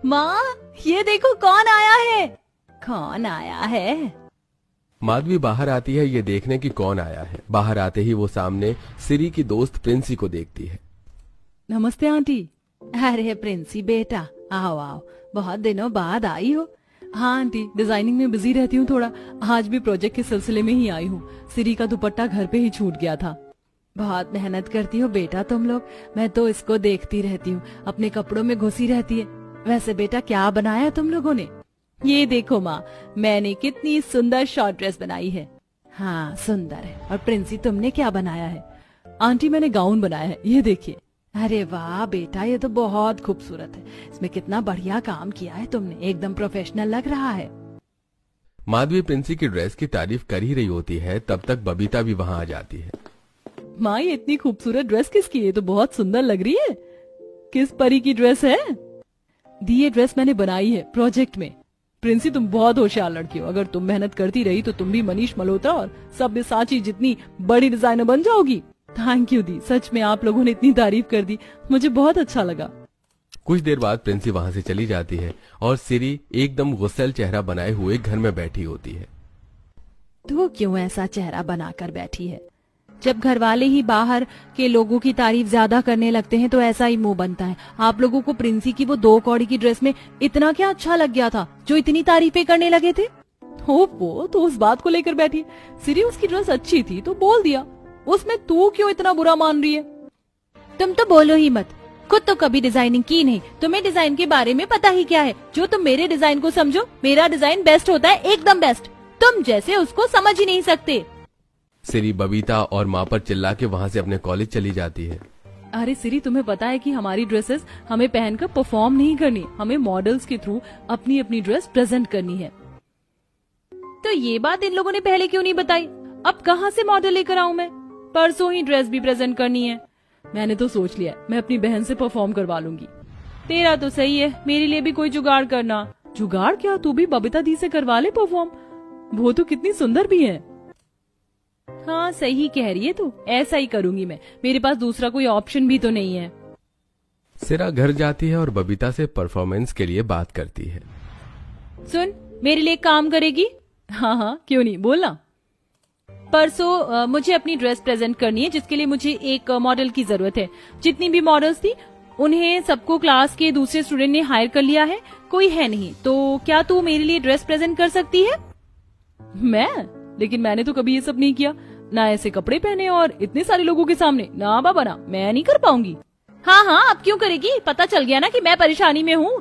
माँ, ये देखो कौन आया है। कौन आया है? माधवी बाहर आती है ये देखने की कौन आया है। बाहर आते ही वो सामने सिरी की दोस्त प्रिंसी को देखती है। नमस्ते आंटी। अरे प्रिंसी बेटा, आओ आओ, बहुत दिनों बाद आई हो। हाँ आंटी, डिजाइनिंग में बिजी रहती हूँ थोड़ा। आज भी प्रोजेक्ट के सिलसिले में ही आई हूँ। सिरी का दुपट्टा घर पे ही छूट गया था। बहुत मेहनत करती हो बेटा तुम लोग। मैं तो इसको देखती रहती हूँ, अपने कपड़ों में घुसी रहती है। वैसे बेटा क्या बनाया तुम लोगों ने? ये देखो माँ, मैंने कितनी सुंदर शॉर्ट ड्रेस बनाई है। हाँ सुंदर है। और प्रिंसी तुमने क्या बनाया है? आंटी मैंने गाउन बनाया है, ये देखिए। अरे वाह बेटा, ये तो बहुत खूबसूरत है। इसमें कितना बढ़िया काम किया है तुमने, एकदम प्रोफेशनल लग रहा है। माधवी प्रिंसी की ड्रेस की तारीफ कर ही रही होती है, तब तक बबीता भी वहाँ आ जाती है। माँ, ये इतनी खूबसूरत ड्रेस किसकी है? तो बहुत सुंदर लग रही है। किस परी की ड्रेस है? दी, ये ड्रेस मैंने बनाई है प्रोजेक्ट में। प्रिंसी तुम बहुत होशियार लड़की हो। अगर तुम मेहनत करती रही तो तुम भी मनीष मल्होत्रा और सब्यसाची जितनी बड़ी डिजाइनर बन जाओगी। थैंक यू दी, सच में आप लोगों ने इतनी तारीफ कर दी, मुझे बहुत अच्छा लगा। कुछ देर बाद प्रिंसी वहाँ से चली जाती है और सिरी एकदम गुस्सैल चेहरा बनाए हुए घर में बैठी होती है। तू क्यों ऐसा चेहरा बनाकर बैठी है? जब घर वाले ही बाहर के लोगों की तारीफ ज्यादा करने लगते हैं तो ऐसा ही मुंह बनता है। आप लोगों को प्रिंसी की वो 2 कौड़ी की ड्रेस में इतना क्या अच्छा लग गया था जो इतनी तारीफें करने लगे थे? वो तो उस बात को लेकर बैठी। सिरी, उसकी ड्रेस अच्छी थी तो बोल दिया, उसमें तू क्यों इतना बुरा मान रही है? तुम तो बोलो ही मत, खुद तो कभी डिजाइनिंग की नहीं, तुम्हें डिजाइन के बारे में पता ही क्या है? जो तुम मेरे डिजाइन को समझो, मेरा डिजाइन बेस्ट होता है, एकदम बेस्ट। तुम जैसे उसको समझ ही नहीं सकते। सिरी बबीता और माँ पर चिल्ला के वहाँ से अपने कॉलेज चली जाती है। अरे सिरी, तुम्हें पता है कि हमारी ड्रेसेस हमें पहनकर परफॉर्म नहीं करनी, हमें मॉडल्स के थ्रू अपनी अपनी ड्रेस प्रेजेंट करनी है। तो ये बात इन लोगों ने पहले क्यों नहीं बताई? अब कहाँ से मॉडल लेकर आऊं मैं? परसों ही ड्रेस भी प्रेजेंट करनी है। मैंने तो सोच लिया, मैं अपनी बहन से परफॉर्म करवा लूंगी। तेरा तो सही है, मेरे लिए भी कोई जुगाड़ करना। जुगाड़ क्या? तू भी बबीता दी से करवा ले परफॉर्म, वो तो कितनी सुंदर भी है। हाँ सही कह रही है तू, ऐसा ही करूंगी मैं। मेरे पास दूसरा कोई ऑप्शन भी तो नहीं है। सिरा घर जाती है और बबीता से परफॉर्मेंस के लिए बात करती है। सुन, मेरे लिए काम करेगी? हाँ हाँ क्यों नहीं, बोलना। परसों मुझे अपनी ड्रेस प्रेजेंट करनी है, जिसके लिए मुझे एक मॉडल की जरूरत है। जितनी भी मॉडल्स थी उन्हें सबको क्लास के दूसरे स्टूडेंट ने हायर कर लिया है, कोई है नहीं। तो क्या तू मेरे लिए ड्रेस प्रेजेंट कर सकती है? मैं? लेकिन मैंने तो कभी ये सब नहीं किया, ना ऐसे कपड़े पहने और इतने सारे लोगों के सामने। ना बाबा ना, मैं नहीं कर पाऊंगी। हाँ हाँ, अब क्यों करेगी? पता चल गया ना कि मैं परेशानी में हूँ